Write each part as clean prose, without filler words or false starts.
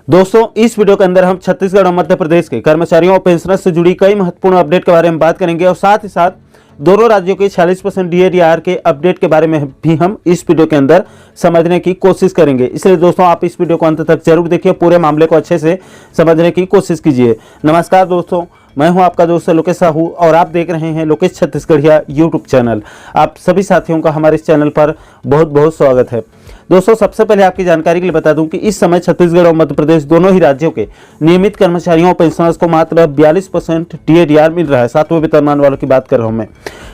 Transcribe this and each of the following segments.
दोस्तों इस वीडियो के अंदर हम छत्तीसगढ़ और मध्य प्रदेश के कर्मचारियों और पेंशनर्स से जुड़ी कई महत्वपूर्ण अपडेट के बारे में बात करेंगे और साथ ही साथ दोनों राज्यों के 46% डीएडीआर के अपडेट के बारे में भी हम इस वीडियो के अंदर समझने की कोशिश करेंगे। इसलिए दोस्तों आप इस वीडियो को अंत तक जरूर देखिए, पूरे मामले को अच्छे से समझने की कोशिश कीजिए। नमस्कार दोस्तों, मैं हूं आपका दोस्त लोकेश साहू और आप देख रहे हैं लोकेश छत्तीसगढ़िया यूट्यूब चैनल। आप सभी साथियों का हमारे इस चैनल पर बहुत बहुत स्वागत है। दोस्तों सबसे पहले आपकी जानकारी के लिए बता दूं कि इस समय छत्तीसगढ़ और मध्य प्रदेश दोनों ही राज्यों के नियमित कर्मचारियों और पेंशनर्स को मात्र 42% डीएडीआर मिल रहा है। 7वें वेतनमान वालों की बात कर रहा हूं मैं,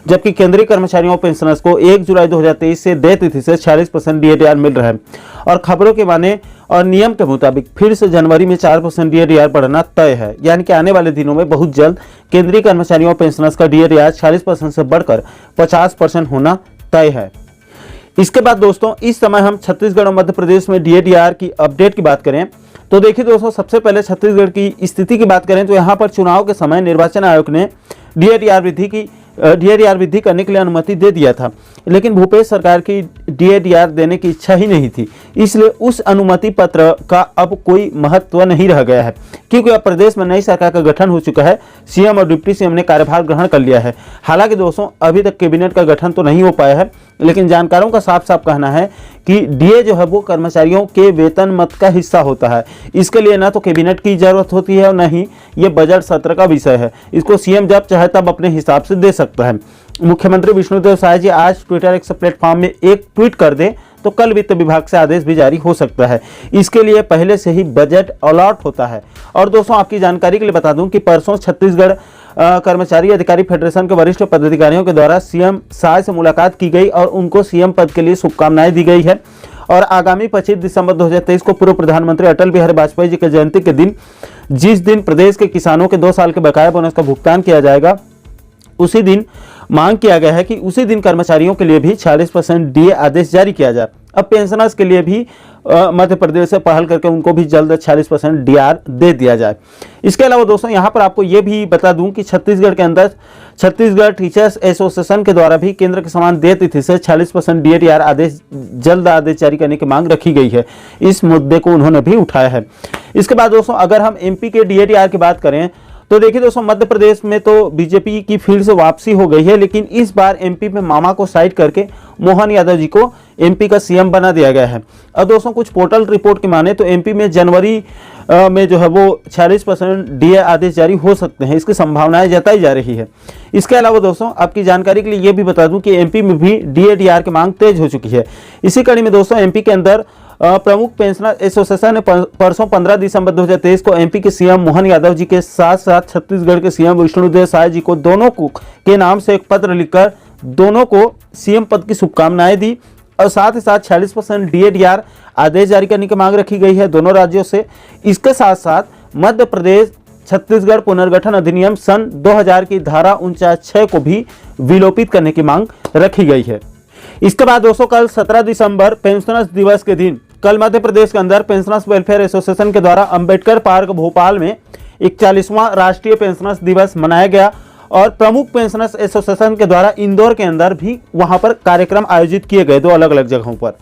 जबकि केंद्रीय कर्मचारियों और पेंशनर्स को 1 जुलाई 2023 से देय तिथि से 46% डीएडीआर मिल रहा है और खबरों के माने और नियम के मुताबिक फिर से जनवरी में 4% डीएडीआर बढ़ना तय है। यानी कि आने वाले दिनों में बहुत जल्द केंद्रीय कर्मचारियों और पेंशनर्स का डीएडीआर 40% से बढ़कर 50% होना तय है। इसके बाद दोस्तों इस समय हम छत्तीसगढ़ और मध्य प्रदेश में डीएडीआर की अपडेट की बात करें तो देखिए दोस्तों, सबसे पहले छत्तीसगढ़ की स्थिति की बात करें तो यहाँ पर चुनाव के समय निर्वाचन आयोग ने डीएडीआर वृद्धि करने के लिए अनुमति दे दिया था, लेकिन भूपेश सरकार की डीएडीआर देने की इच्छा ही नहीं थी। इसलिए उस अनुमति पत्र का अब कोई महत्व नहीं रह गया है, क्योंकि अब प्रदेश में नई सरकार का गठन हो चुका है। सीएम और डिप्टी सीएम ने कार्यभार ग्रहण कर लिया है। हालांकि दोस्तों अभी तक कैबिनेट का गठन तो नहीं हो पाया है, लेकिन जानकारों का साफ साफ कहना है कि डीए जो है वो कर्मचारियों के वेतन मद का हिस्सा होता है। इसके लिए ना तो कैबिनेट की जरूरत होती है और न ही ये बजट सत्र का विषय है। इसको सीएम जब चाहे तब अपने हिसाब से दे सकता है। मुख्यमंत्री विष्णुदेव साय जी आज ट्विटर एक्स प्लेटफॉर्म में एक ट्वीट कर दे तो कल वित्त विभाग से आदेश भी जारी हो सकता है। इसके लिए पहले से ही बजट अलॉट होता है। और दोस्तों आपकी जानकारी के लिए बता दूं कि परसों छत्तीसगढ़ कर्मचारी अधिकारी फेडरेशन के वरिष्ठ पदाधिकारियों के द्वारा सीएम साय से मुलाकात की गई और उनको सीएम पद के लिए शुभकामनाएं दी गई है। और आगामी 25 दिसंबर 2023 को पूर्व प्रधानमंत्री अटल बिहारी वाजपेयी जी की जयंती के दिन, जिस दिन प्रदेश के किसानों के 2 साल के बकाया बोनस का भुगतान किया जाएगा, उसी दिन मांग किया गया है कि उसी दिन कर्मचारियों के लिए भी 40% डीए आदेश जारी किया जाए। अब पेंशनर्स के लिए भी मध्य प्रदेश से पहल करके उनको भी जल्द 40% डीआर दे दिया जाए। इसके अलावा दोस्तों यहाँ पर आपको ये भी बता दूं कि छत्तीसगढ़ के अंदर छत्तीसगढ़ टीचर्स एसोसिएशन के द्वारा भी केंद्र के समान देय तिथि से 40% डीएडीआर आदेश जल्द आदेश जारी करने की मांग रखी गई है। इस मुद्दे को उन्होंने भी उठाया है। इसके बाद दोस्तों अगर हम एमपी के डीएडीआर की बात करें तो देखिए दोस्तों, मध्य प्रदेश में तो बीजेपी की फिर से वापसी हो गई है, लेकिन इस बार एमपी में मामा को साइड करके मोहन यादव जी को एमपी का सीएम बना दिया गया है। और दोस्तों कुछ पोर्टल रिपोर्ट की माने तो एमपी में जनवरी में जो है वो 46% डीए आदेश जारी हो सकते हैं। इसकी संभावनाएं जताई जा रही है। इसके अलावा दोस्तों आपकी जानकारी के लिए ये भी बता दूं कि एमपी में भी डीएडीआर की मांग तेज हो चुकी है। इसी कड़ी में दोस्तों एमपी के अंदर प्रमुख पेंशनर एसोसिएशन ने परसों 15 दिसंबर 2023 को एमपी के सीएम मोहन यादव जी के साथ साथ छत्तीसगढ़ के सीएम विष्णुदेव साय जी को दोनों को के नाम से एक पत्र लिखकर दोनों को सीएम पद की शुभकामनाएं दी और साथ ही साथ 46% डीएडीआर आदेश जारी करने की मांग रखी गई है दोनों राज्यों से। इसके साथ साथ मध्य प्रदेश छत्तीसगढ़ पुनर्गठन अधिनियम सन 2000 की धारा 49(6) को भी विलोपित करने की मांग रखी गई है। इसके बाद दोस्तों कल 17 दिसंबर पेंशनर्स दिवस के दिन कल मध्य प्रदेश के अंदर पेंशनर्स वेलफेयर एसोसिएशन के द्वारा अंबेडकर पार्क भोपाल में 41वां राष्ट्रीय पेंशनर्स दिवस मनाया गया और प्रमुख पेंशनर्स एसोसिएशन के द्वारा इंदौर के अंदर भी वहां पर कार्यक्रम आयोजित किए गए 2 अलग अलग जगहों पर।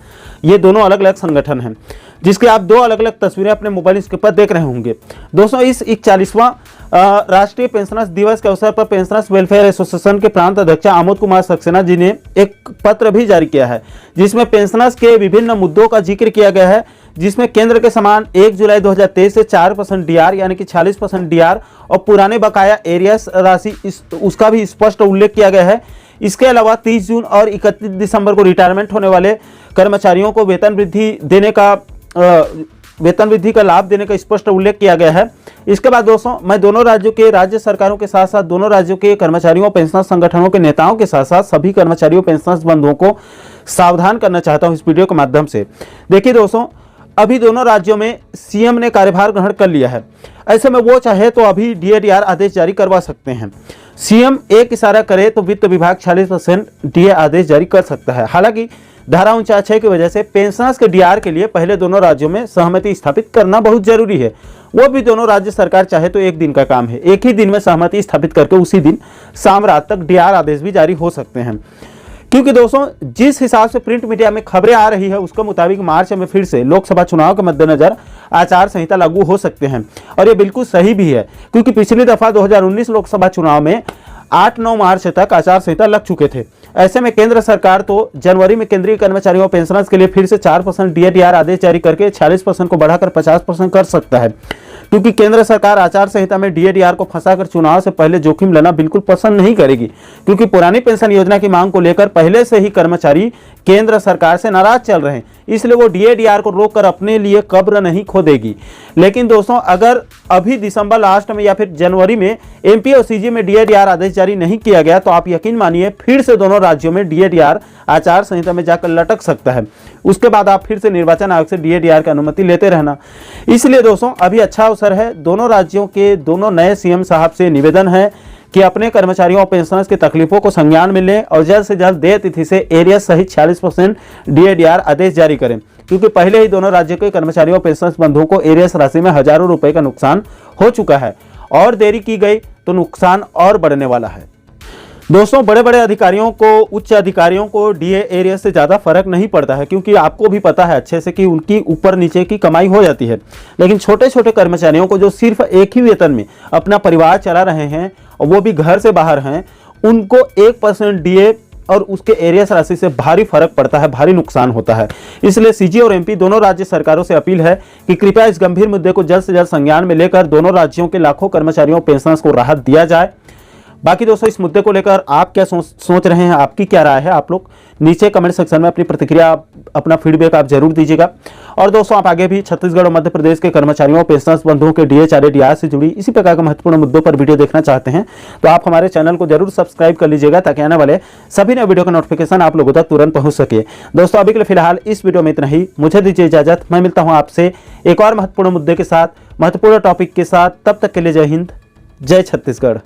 ये दोनों अलग अलग संगठन हैं, जिसके आप 2 अलग अलग तस्वीरें अपने मोबाइल स्क्रीन पर देख रहे होंगे। दोस्तों इस 41वां राष्ट्रीय पेंशनर्स दिवस के अवसर पर पेंशनर्स वेलफेयर एसोसिएशन के प्रांत अध्यक्ष आमोद कुमार सक्सेना जी ने एक पत्र भी जारी किया है, जिसमें पेंशनर्स के विभिन्न मुद्दों का जिक्र किया गया है, जिसमें केंद्र के समान 1 जुलाई 2023 से 4% डीआर यानी कि 40% डीआर और पुराने बकाया एरियस राशि उसका भी स्पष्ट उल्लेख किया गया है। इसके अलावा 30 जून और 31 दिसंबर को रिटायरमेंट होने वाले कर्मचारियों को वेतन वृद्धि का लाभ देने का स्पष्ट उल्लेख किया गया है। इसके बाद दोस्तों मैं दोनों राज्यों के राज्य सरकारों के साथ साथ दोनों राज्यों के कर्मचारियों पेंशनर संगठनों के नेताओं के साथ साथ सभी कर्मचारियों पेंशनर्स बंधुओं को सावधान करना चाहता हूं इस वीडियो के माध्यम से। देखिए दोस्तों, अभी दोनों राज्यों में सीएम ने कार्यभार ग्रहण कर लिया है। ऐसे में वो चाहे तो अभी डीएडीआर आदेश जारी करवा सकते हैं। सीएम एक इशारा करे तो वित्त विभाग 40% डीए आदेश जारी कर सकता है। हालांकि धारा 49(6) की वजह से पेंशनर्स के डीआर के लिए पहले दोनों राज्यों में सहमति स्थापित करना बहुत जरूरी है। वो भी दोनों राज्य सरकार चाहे तो एक दिन का काम है, एक ही दिन में सहमति स्थापित करके उसी दिन शाम रात तक डीआर आदेश भी जारी हो सकते हैं। क्योंकि दोस्तों जिस हिसाब से प्रिंट मीडिया में खबरें आ रही है उसके मुताबिक मार्च में फिर से लोकसभा चुनाव के मद्देनजर आचार संहिता लागू हो सकते हैं। और ये बिल्कुल सही भी है, क्योंकि पिछली दफा 2019 लोकसभा चुनाव में 8-9 मार्च तक आचार संहिता लग चुके थे। ऐसे में केंद्र सरकार तो जनवरी में केंद्रीय कर्मचारियों और पेंशनर्स के लिए फिर से 4% DAR आदेश जारी करके 46% को बढ़ाकर 50% कर सकता है, क्योंकि केंद्र सरकार आचार संहिता में DAR को फंसाकर चुनाव से पहले जोखिम लेना बिल्कुल पसंद नहीं करेगी, क्योंकि पुरानी पेंशन योजना की मांग को लेकर पहले से ही कर्मचारी केंद्र सरकार से नाराज चल रहे हैं, इसलिए वो DAR को रोककर अपने लिए कब्र नहीं खोदेगी। लेकिन दोस्तों, अगर अभी दिसंबर लास्ट में या फिर जनवरी में MP और CG में DAR आदेश जारी नहीं किया गया तो आप यकीन मानिए फिर से दोनों राज्यों में DAR आचार संहिता में जाकर लटक सकता है। उसके बाद आप फिर से निर्वाचन आयोग से DAR की अनुमति लेते रहना। इसलिए दोस्तों, अभी अच्छा अवसर है। दोनों राज्यों के दोनों नए CM साहब से निवेदन है कि अपने कर्मचारियों और पेंशनर्स की तकलीफों को संज्ञान में लें और जल्द से जल्द देय तिथि से एरियस सहित 46% DAR आदेश जारी करें, क्योंकि पहले ही दोनों राज्यों के कर्मचारियों और पेंशनर्स बंधुओं को एरियस राशि में हजारों रुपए का नुकसान हो चुका है, और देरी की गई तो नुकसान और बढ़ने वाला है। दोस्तों, बड़े बड़े अधिकारियों को, उच्च अधिकारियों को DA एरियस से ज़्यादा फर्क नहीं पड़ता है, क्योंकि आपको भी पता है अच्छे से कि उनकी ऊपर नीचे की कमाई हो जाती है। लेकिन छोटे छोटे कर्मचारियों को जो सिर्फ एक ही वेतन में अपना परिवार चला रहे हैं और वो भी घर से बाहर हैं, उनको 1% DA और उसके एरियस राशि से भारी फर्क पड़ता है, भारी नुकसान होता है। इसलिए CG और MP दोनों राज्य सरकारों से अपील है कि कृपया इस गंभीर मुद्दे को जल्द से जल्द संज्ञान में लेकर दोनों राज्यों के लाखों कर्मचारियों और पेंशनर्स को राहत दिया जाए। बाकी दोस्तों, इस मुद्दे को लेकर आप क्या सोच रहे हैं, आपकी क्या राय है, आप लोग नीचे कमेंट सेक्शन में अपनी प्रतिक्रिया, अपना फीडबैक आप जरूर दीजिएगा। और दोस्तों, आप आगे भी छत्तीसगढ़ और मध्य प्रदेश के कर्मचारियों और पेंशनर्स बंधुओं के DAR से जुड़ी इसी प्रकार के महत्वपूर्ण मुद्दों पर वीडियो देखना चाहते हैं तो आप हमारे चैनल को जरूर सब्सक्राइब कर लीजिएगा, ताकि आने वाले सभी नए वीडियो का नोटिफिकेशन आप लोगों तक तुरंत पहुंच सके। दोस्तों, अभी के लिए फिलहाल इस वीडियो में इतना ही। मुझे दीजिए इजाजत। मैं मिलता हूं आपसे एक और महत्वपूर्ण मुद्दे के साथ, महत्वपूर्ण टॉपिक के साथ। तब तक के लिए जय हिंद, जय छत्तीसगढ़।